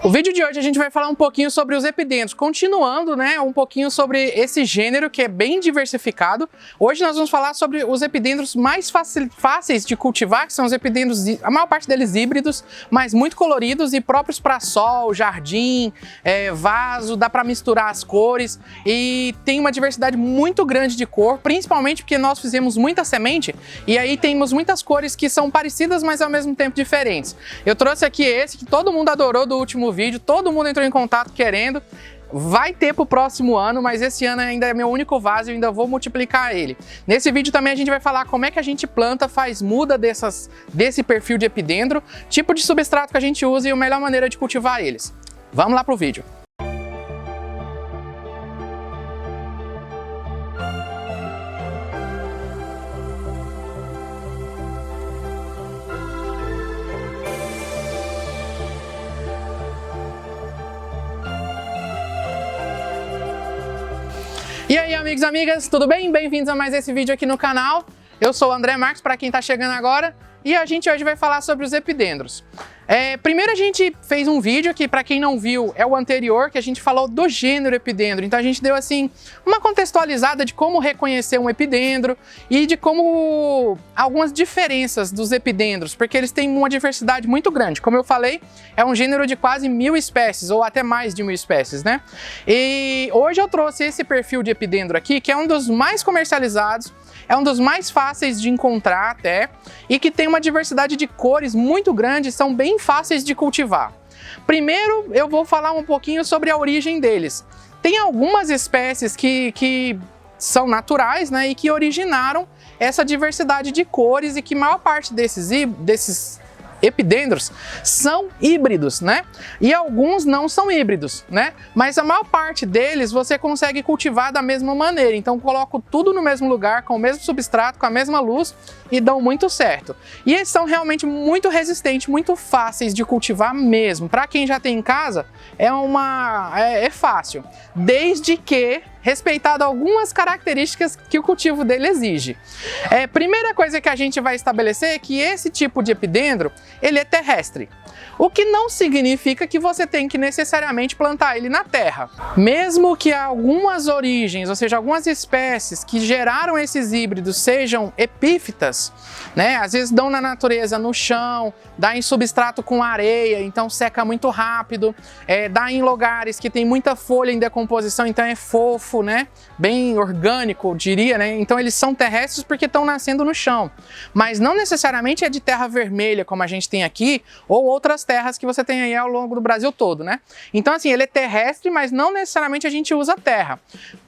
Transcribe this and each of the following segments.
O vídeo de hoje a gente vai falar um pouquinho sobre os epidendros, continuando, né, um pouquinho sobre esse gênero que é bem diversificado. Hoje nós vamos falar sobre os epidendros mais fáceis de cultivar, que são os epidendros, a maior parte deles híbridos, mas muito coloridos e próprios para sol, jardim, vaso, dá para misturar as cores e tem uma diversidade muito grande de cor, principalmente porque nós fizemos muita semente e aí temos muitas cores que são parecidas, mas ao mesmo tempo diferentes. Eu trouxe aqui esse que todo mundo adorou do último vídeo, todo mundo entrou em contato querendo. Vai ter pro próximo ano, mas esse ano ainda é meu único vaso e eu ainda vou multiplicar ele. Nesse vídeo também a gente vai falar como é que a gente planta, faz muda desse perfil de epidendro, tipo de substrato que a gente usa e a melhor maneira de cultivar eles. Vamos lá pro vídeo. E aí, amigos e amigas, tudo bem? Bem-vindos a mais esse vídeo aqui no canal. Eu sou o André Marques, para quem está chegando agora, e a gente hoje vai falar sobre os epidendros. Primeiro a gente fez um vídeo que, para quem não viu, é o anterior, que a gente falou do gênero epidendro. Então a gente deu assim uma contextualizada de como reconhecer um epidendro e de como algumas diferenças dos epidendros, porque eles têm uma diversidade muito grande. Como eu falei, é um gênero de quase 1000 espécies, ou até mais de 1000 espécies, né? E hoje eu trouxe esse perfil de epidendro aqui, que é um dos mais comercializados, é um dos mais fáceis de encontrar até, e que tem uma diversidade de cores muito grande, são bem fáceis de cultivar. Primeiro, eu vou falar um pouquinho sobre a origem deles. Tem algumas espécies que são naturais, né, e que originaram essa diversidade de cores e que a maior parte desses epidendros são híbridos, né? E alguns não são híbridos, né? Mas a maior parte deles você consegue cultivar da mesma maneira. Então coloco tudo no mesmo lugar, com o mesmo substrato, com a mesma luz e dão muito certo. E eles são realmente muito resistentes, muito fáceis de cultivar mesmo. Para quem já tem em casa, é fácil, desde que respeitado algumas características que o cultivo dele exige. Primeira coisa que a gente vai estabelecer é que esse tipo de epidendro, ele é terrestre. O que não significa que você tem que necessariamente plantar ele na terra. Mesmo que algumas origens, ou seja, algumas espécies que geraram esses híbridos sejam epífitas, né? Às vezes dão na natureza, no chão, dá em substrato com areia, então seca muito rápido, dá em lugares que tem muita folha em decomposição, então é fofo, né? Bem orgânico, diria, né? Então eles são terrestres porque estão nascendo no chão, mas não necessariamente é de terra vermelha, como a gente tem aqui, ou outras terras que você tem aí ao longo do Brasil todo, né? Então assim, ele é terrestre, mas não necessariamente a gente usa terra.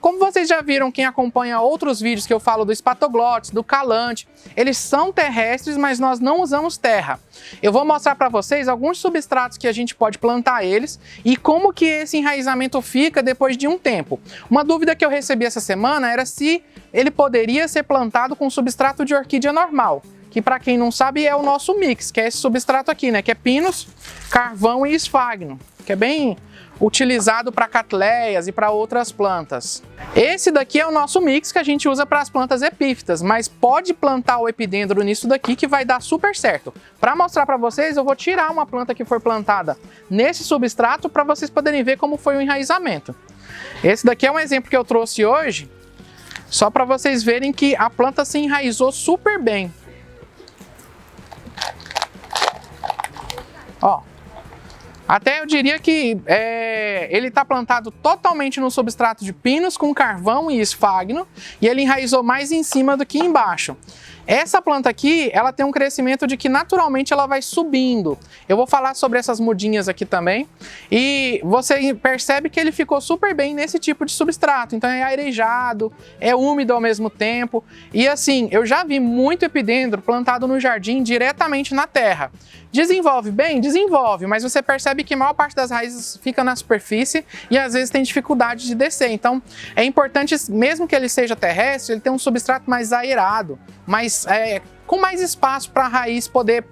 Como vocês já viram, quem acompanha outros vídeos que eu falo do Spatoglottes, do Calanthe, eles são terrestres, mas nós não usamos terra. Eu vou mostrar para vocês alguns substratos que a gente pode plantar eles e como que esse enraizamento fica depois de um tempo. Uma dúvida que eu recebi essa semana era se ele poderia ser plantado com substrato de orquídea normal, que para quem não sabe é o nosso mix, que é esse substrato aqui, né, que é pinus, carvão e esfagno, que é bem utilizado para catleias e para outras plantas. Esse daqui é o nosso mix que a gente usa para as plantas epífitas, mas pode plantar o epidendro nisso daqui que vai dar super certo. Para mostrar para vocês, eu vou tirar uma planta que foi plantada nesse substrato para vocês poderem ver como foi o enraizamento. Esse daqui é um exemplo que eu trouxe hoje, só para vocês verem que a planta se enraizou super bem. Ó, até eu diria que ele está plantado totalmente no substrato de pinus com carvão e esfagno e ele enraizou mais em cima do que embaixo. Essa planta aqui, ela tem um crescimento de que naturalmente ela vai subindo. Eu vou falar sobre essas mudinhas aqui também. E você percebe que ele ficou super bem nesse tipo de substrato. Então é arejado, é úmido ao mesmo tempo. E assim, eu já vi muito epidendro plantado no jardim diretamente na terra. Desenvolve bem? Desenvolve, mas você percebe que a maior parte das raízes fica na superfície e às vezes tem dificuldade de descer. Então é importante, mesmo que ele seja terrestre, ele ter um substrato mais aerado, com mais espaço para a raiz poder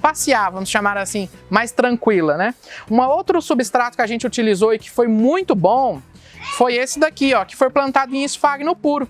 passear, vamos chamar assim, mais tranquila, né? Um outro substrato que a gente utilizou e que foi muito bom foi esse daqui, ó, que foi plantado em esfagno puro.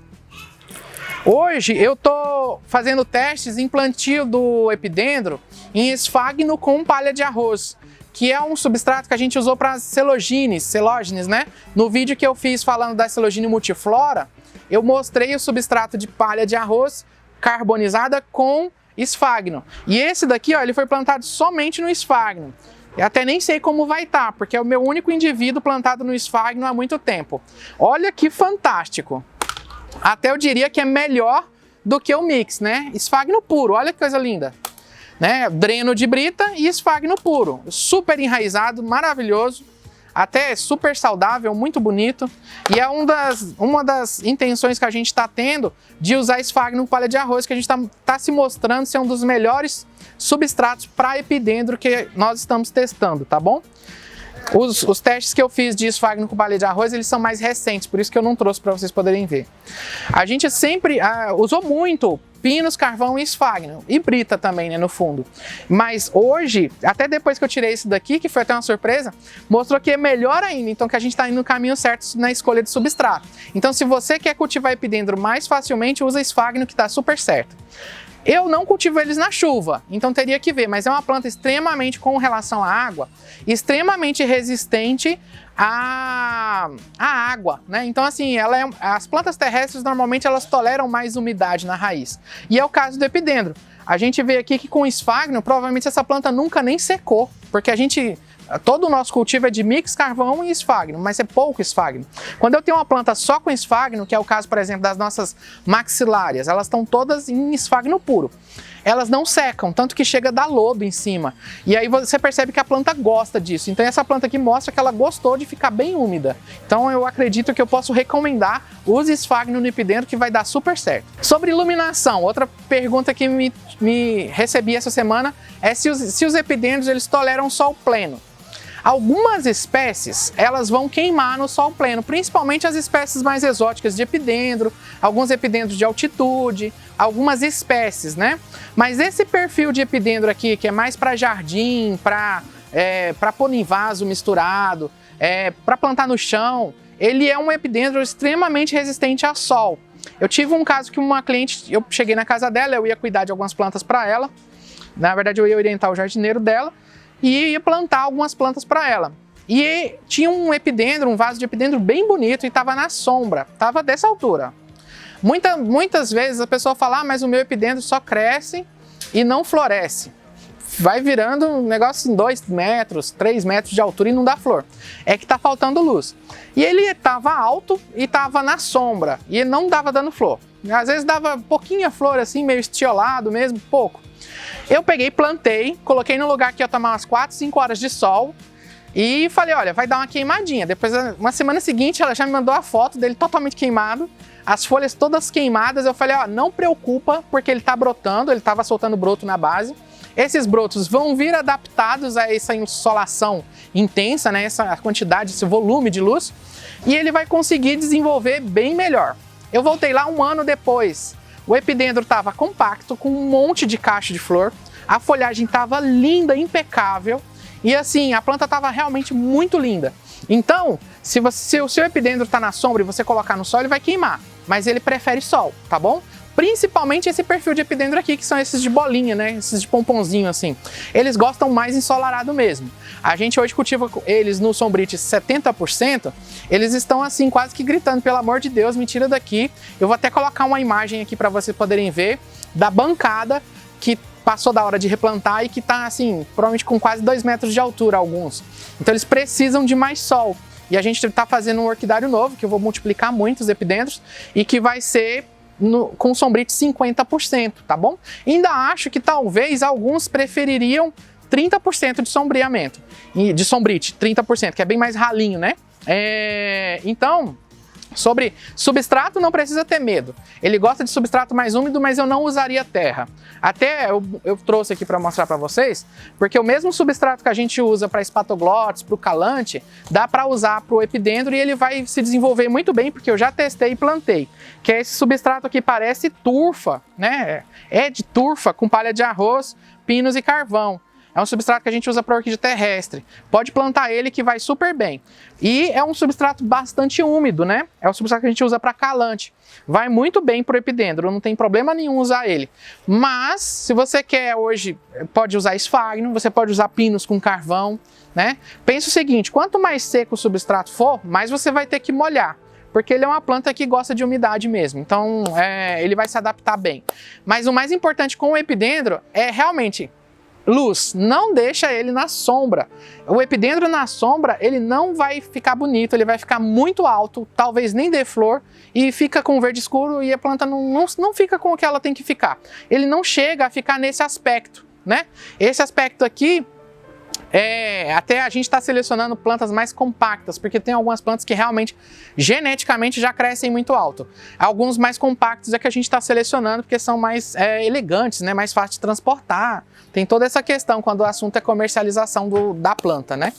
Hoje eu tô fazendo testes em plantio do epidendro em esfagno com palha de arroz, que é um substrato que a gente usou para celógenes, né? No vídeo que eu fiz falando da celogene multiflora, eu mostrei o substrato de palha de arroz carbonizada com esfagno. E esse daqui, ó, ele foi plantado somente no esfagno. Eu até nem sei como vai estar, porque é o meu único indivíduo plantado no esfagno há muito tempo. Olha que fantástico! Até eu diria que é melhor do que o mix, né? Esfagno puro, olha que coisa linda! Né? Dreno de brita e esfagno puro. Super enraizado, maravilhoso. Até super saudável, muito bonito. E é uma das intenções que a gente está tendo de usar esfagno com palha de arroz, que a gente está se mostrando ser um dos melhores substratos para epidendro que nós estamos testando, tá bom? Os testes que eu fiz de esfagno com palha de arroz, eles são mais recentes, por isso que eu não trouxe para vocês poderem ver. A gente sempre usou muito pinos, carvão e esfagno, e brita também, né, no fundo. Mas hoje, até depois que eu tirei esse daqui, que foi até uma surpresa, mostrou que é melhor ainda, então que a gente está indo no caminho certo na escolha de substrato. Então se você quer cultivar epidendro mais facilmente, usa esfagno que está super certo. Eu não cultivo eles na chuva, então teria que ver, mas é uma planta extremamente, com relação à água, extremamente resistente à água, né? Então assim, as plantas terrestres normalmente elas toleram mais umidade na raiz. E é o caso do epidendro. A gente vê aqui que com esfagno, provavelmente essa planta nunca nem secou, porque todo o nosso cultivo é de mix, carvão e esfagno, mas é pouco esfagno. Quando eu tenho uma planta só com esfagno, que é o caso, por exemplo, das nossas maxilárias, elas estão todas em esfagno puro. Elas não secam, tanto que chega a dar lodo em cima. E aí você percebe que a planta gosta disso. Então essa planta aqui mostra que ela gostou de ficar bem úmida. Então eu acredito que eu posso recomendar, use esfagno no epidendro que vai dar super certo. Sobre iluminação, outra pergunta que me recebi essa semana é se os epidendros eles toleram sol pleno. Algumas espécies, elas vão queimar no sol pleno, principalmente as espécies mais exóticas de epidendro, alguns epidendros de altitude, algumas espécies, né? Mas esse perfil de epidendro aqui, que é mais para jardim, para pôr em vaso misturado, para plantar no chão, ele é um epidendro extremamente resistente ao sol. Eu tive um caso que uma cliente, eu cheguei na casa dela, eu ia cuidar de algumas plantas para ela, na verdade eu ia orientar o jardineiro dela, e ia plantar algumas plantas para ela. E tinha um epidendro, um vaso de epidendro bem bonito e estava na sombra, estava dessa altura. Muitas vezes a pessoa fala, mas o meu epidendro só cresce e não floresce. Vai virando um negócio em 2 metros, 3 metros de altura e não dá flor. É que está faltando luz. E ele estava alto e estava na sombra e não dava dando flor. Às vezes dava pouquinha flor assim, meio estiolado mesmo, pouco. Eu peguei, plantei, coloquei no lugar que ia tomar umas 4, 5 horas de sol e falei, olha, vai dar uma queimadinha. Depois, uma semana seguinte, ela já me mandou a foto dele totalmente queimado, as folhas todas queimadas. Eu falei, ó, não preocupa, porque ele tá brotando, ele tava soltando broto na base. Esses brotos vão vir adaptados a essa insolação intensa, né, essa quantidade, esse volume de luz, e ele vai conseguir desenvolver bem melhor. Eu voltei lá 1 ano depois. O epidendro estava compacto, com um monte de cacho de flor, a folhagem estava linda, impecável, e assim, a planta estava realmente muito linda. Então, se o seu epidendro está na sombra e você colocar no sol, ele vai queimar, mas ele prefere sol, tá bom? Principalmente esse perfil de epidendro aqui, que são esses de bolinha, né? Esses de pomponzinho assim. Eles gostam mais ensolarado mesmo. A gente hoje cultiva eles no Sombrite 70%, eles estão assim quase que gritando, pelo amor de Deus, me tira daqui. Eu vou até colocar uma imagem aqui para vocês poderem ver da bancada que passou da hora de replantar e que tá assim, provavelmente com quase 2 metros de altura alguns. Então eles precisam de mais sol. E a gente está fazendo um orquidário novo, que eu vou multiplicar muitos epidendros e que vai ser com Sombrite 50%, tá bom? Ainda acho que talvez alguns prefeririam 30% de sombreamento, de Sombrite, 30%, que é bem mais ralinho, né? Então, sobre substrato não precisa ter medo. Ele gosta de substrato mais úmido, mas eu não usaria terra. Até eu trouxe aqui para mostrar para vocês, porque o mesmo substrato que a gente usa para espatoglotes, para o calante, dá para usar para o epidendro e ele vai se desenvolver muito bem, porque eu já testei e plantei. Que é esse substrato aqui, parece turfa, né? É de turfa com palha de arroz, pinos e carvão. é um substrato que a gente usa para orquídea terrestre. Pode plantar ele que vai super bem. E é um substrato bastante úmido, né? É um substrato que a gente usa para calante. Vai muito bem para o epidendro, não tem problema nenhum usar ele. Mas, se você quer hoje, pode usar esfagno, você pode usar pinos com carvão, né? Pensa o seguinte, quanto mais seco o substrato for, mais você vai ter que molhar. Porque ele é uma planta que gosta de umidade mesmo, então ele vai se adaptar bem. Mas o mais importante com o epidendro é realmente luz, não deixa ele na sombra. O epidendro na sombra, ele não vai ficar bonito, ele vai ficar muito alto, talvez nem dê flor, e fica com verde escuro e a planta não fica com o que ela tem que ficar. Ele não chega a ficar nesse aspecto, né? Esse aspecto aqui, até a gente está selecionando plantas mais compactas, porque tem algumas plantas que realmente, geneticamente, já crescem muito alto. Alguns mais compactos é que a gente está selecionando porque são mais elegantes, né? Mais fácil de transportar. Tem toda essa questão quando o assunto é comercialização da planta, né?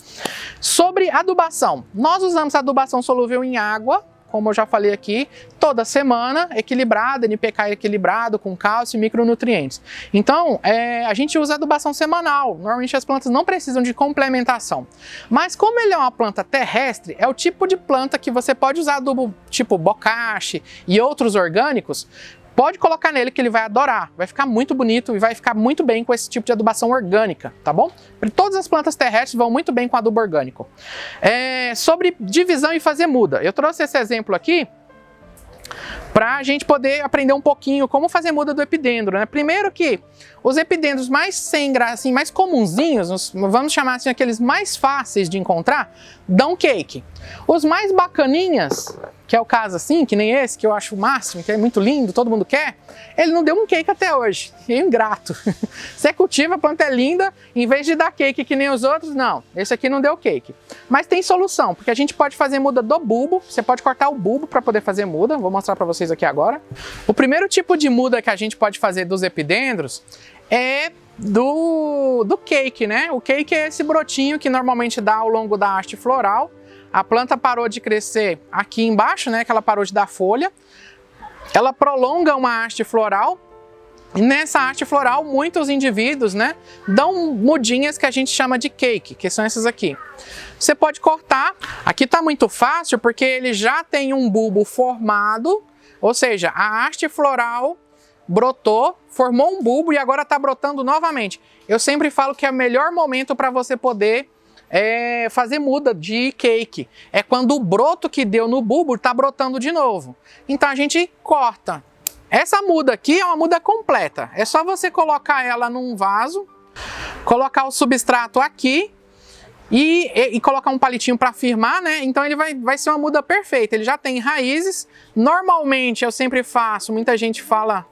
Sobre adubação. Nós usamos adubação solúvel em água, como eu já falei aqui, toda semana, equilibrada, NPK equilibrado, com cálcio e micronutrientes. Então, a gente usa adubação semanal. Normalmente as plantas não precisam de complementação. Mas como ele é uma planta terrestre, é o tipo de planta que você pode usar adubo tipo bocashi e outros orgânicos. Pode colocar nele que ele vai adorar, vai ficar muito bonito e vai ficar muito bem com esse tipo de adubação orgânica, tá bom? Todas as plantas terrestres vão muito bem com adubo orgânico. Sobre divisão e fazer muda, eu trouxe esse exemplo aqui para a gente poder aprender um pouquinho como fazer muda do epidendro, né? Primeiro que os epidendros mais sem graça, assim, mais comunzinhos, vamos chamar assim, aqueles mais fáceis de encontrar, dão cake. Os mais bacaninhas, que é o caso assim, que nem esse, que eu acho o máximo, que é muito lindo, todo mundo quer, ele não deu um cake até hoje, é ingrato. Você cultiva, a planta é linda, em vez de dar cake que nem os outros, não, esse aqui não deu cake. Mas tem solução, porque a gente pode fazer muda do bulbo, você pode cortar o bulbo para poder fazer muda, vou mostrar para vocês aqui agora. O primeiro tipo de muda que a gente pode fazer dos epidendros é do cake, né? O cake é esse brotinho que normalmente dá ao longo da haste floral. A planta parou de crescer aqui embaixo, né? Que ela parou de dar folha. Ela prolonga uma haste floral. E nessa haste floral, muitos indivíduos, né? Dão mudinhas que a gente chama de cake, que são essas aqui. Você pode cortar. Aqui tá muito fácil porque ele já tem um bulbo formado. Ou seja, a haste floral brotou, formou um bulbo e agora está brotando novamente. Eu sempre falo que é o melhor momento para você poder fazer muda de cake. É quando o broto que deu no bulbo está brotando de novo. Então a gente corta. Essa muda aqui é uma muda completa. É só você colocar ela num vaso, colocar o substrato aqui e colocar um palitinho para firmar, né? Então ele vai ser uma muda perfeita. Ele já tem raízes. Normalmente eu sempre faço, muita gente fala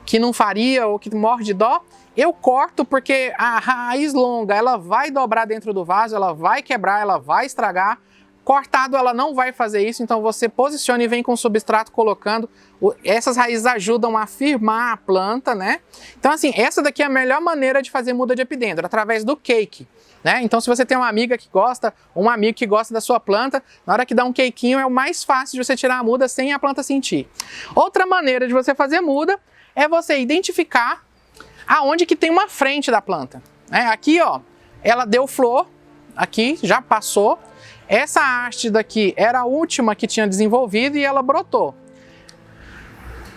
que não faria ou que morre de dó, eu corto porque a raiz longa, ela vai dobrar dentro do vaso, ela vai quebrar, ela vai estragar. Cortado ela não vai fazer isso, então você posiciona e vem com o substrato colocando. Essas raízes ajudam a firmar a planta, né? Então assim, essa daqui é a melhor maneira de fazer muda de epidendro, através do cake, né? Então se você tem uma amiga que gosta, ou um amigo que gosta da sua planta, na hora que dá um cakezinho é o mais fácil de você tirar a muda sem a planta sentir. Outra maneira de você fazer muda é você identificar aonde que tem uma frente da planta. Aqui, ó, ela deu flor, aqui, já passou. Essa haste daqui era a última que tinha desenvolvido e ela brotou.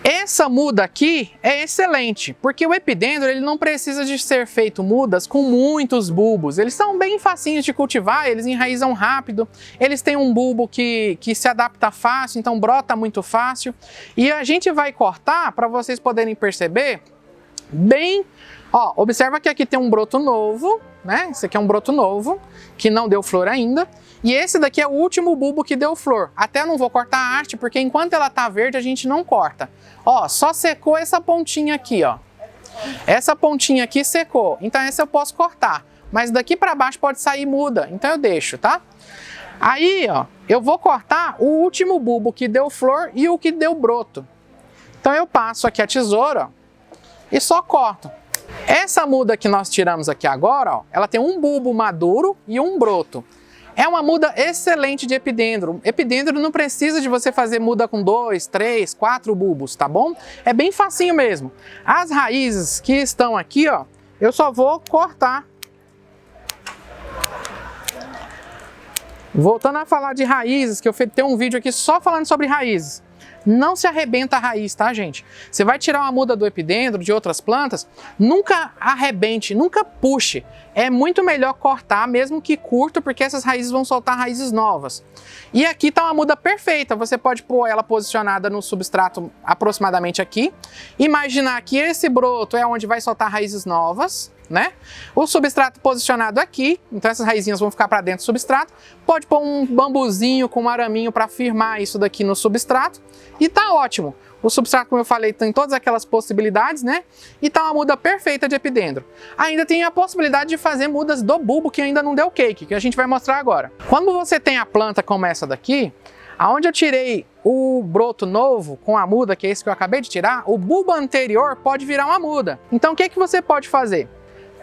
Essa muda aqui é excelente, porque o epidendro ele não precisa de ser feito mudas com muitos bulbos. Eles são bem facinhos de cultivar, eles enraizam rápido, eles têm um bulbo que se adapta fácil, então brota muito fácil. E a gente vai cortar, para vocês poderem perceber, bem... Ó, observa que aqui tem um broto novo, né? Esse aqui é um broto novo, que não deu flor ainda. E esse daqui é o último bulbo que deu flor. Até não vou cortar a haste, porque enquanto ela tá verde, a gente não corta. Ó, só secou essa pontinha aqui, ó. Essa pontinha aqui secou. Então essa eu posso cortar. Mas daqui para baixo pode sair muda. Então eu deixo, tá? Aí, ó, eu vou cortar o último bulbo que deu flor e o que deu broto. Então eu passo aqui a tesoura, ó, e só corto. Essa muda que nós tiramos aqui agora, ó, ela tem um bulbo maduro e um broto. É uma muda excelente de epidendro. Epidendro não precisa de você fazer muda com 2, 3, 4 bulbos, tá bom? É bem facinho mesmo. As raízes que estão aqui, ó, eu só vou cortar Voltando a falar de raízes, que eu tenho um vídeo aqui só falando sobre raízes. Não se arrebenta a raiz, tá, gente? Você vai tirar uma muda do epidendro, de outras plantas, nunca arrebente, nunca puxe. É muito melhor cortar, mesmo que curto, porque essas raízes vão soltar raízes novas. E aqui tá uma muda perfeita, você pode pôr ela posicionada no substrato aproximadamente aqui. Imaginar que esse broto é onde vai soltar raízes novas, né? O substrato posicionado aqui, então essas raizinhas vão ficar para dentro do substrato. Pode pôr um bambuzinho com um araminho para firmar isso daqui no substrato e tá ótimo. O substrato, como eu falei, tem todas aquelas possibilidades, né? E tá uma muda perfeita de epidendro. Ainda tem a possibilidade de fazer mudas do bulbo que ainda não deu cake, que a gente vai mostrar agora. Quando você tem a planta como essa daqui, aonde eu tirei o broto novo com a muda, que é esse que eu acabei de tirar, o bulbo anterior pode virar uma muda. Então o que você pode fazer?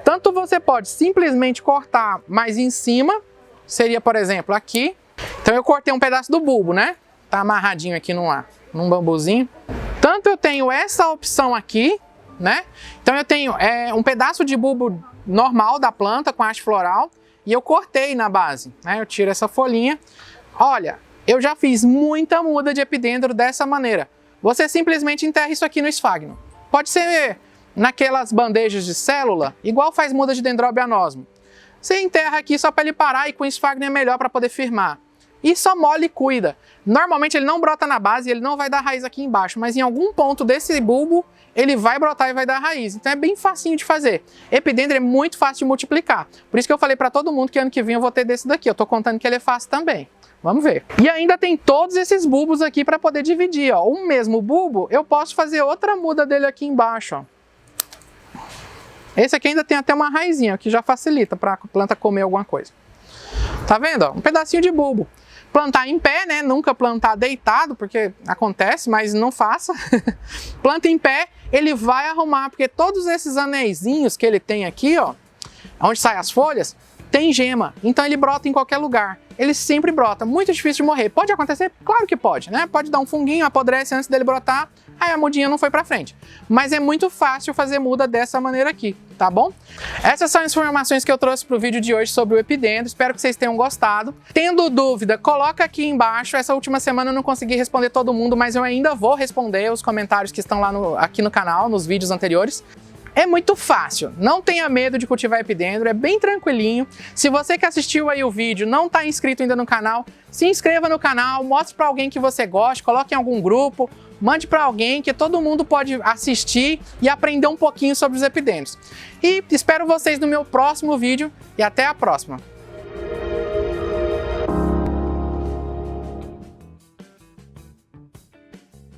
Tanto você pode simplesmente cortar mais em cima, seria, por exemplo, aqui. Então eu cortei um pedaço do bulbo, né? Tá amarradinho aqui num bambuzinho. Tanto eu tenho essa opção aqui, né? Então eu tenho um pedaço de bulbo normal da planta com haste floral e eu cortei na base, né? Eu tiro essa folhinha. Olha, eu já fiz muita muda de epidendro dessa maneira. Você simplesmente enterra isso aqui no esfagno. Pode ser naquelas bandejas de célula, igual faz muda de dendróbio anosmo. Você enterra aqui só para ele parar e com esfagno é melhor para poder firmar. E só molha e cuida. Normalmente ele não brota na base, ele não vai dar raiz aqui embaixo, mas em algum ponto desse bulbo ele vai brotar e vai dar raiz. Então é bem facinho de fazer. Epidendro é muito fácil de multiplicar. Por isso que eu falei para todo mundo que ano que vem eu vou ter desse daqui. Eu tô contando que ele é fácil também. Vamos ver. E ainda tem todos esses bulbos aqui para poder dividir, ó. O mesmo bulbo, eu posso fazer outra muda dele aqui embaixo, ó. Esse aqui ainda tem até uma raizinha, que já facilita para a planta comer alguma coisa. Tá vendo? Ó? Um pedacinho de bulbo. Plantar em pé, né? Nunca plantar deitado, porque acontece, mas não faça. Planta em pé, ele vai arrumar, porque todos esses anéisinhos que ele tem aqui, ó, onde saem as folhas, tem gema. Então ele brota em qualquer lugar. Ele sempre brota. Muito difícil de morrer. Pode acontecer? Claro que pode, né? Pode dar um funguinho, apodrece antes dele brotar, aí a mudinha não foi pra frente. Mas é muito fácil fazer muda dessa maneira aqui, tá bom? Essas são as informações que eu trouxe pro vídeo de hoje sobre o epidendro. Espero que vocês tenham gostado. Tendo dúvida, coloca aqui embaixo. Essa última semana eu não consegui responder todo mundo, mas eu ainda vou responder os comentários que estão lá aqui no canal, nos vídeos anteriores. É muito fácil, não tenha medo de cultivar epidendro, é bem tranquilinho. Se você que assistiu aí o vídeo não está inscrito ainda no canal, se inscreva no canal, mostre para alguém que você goste, coloque em algum grupo, mande para alguém que todo mundo pode assistir e aprender um pouquinho sobre os epidendros. E espero vocês no meu próximo vídeo e até a próxima.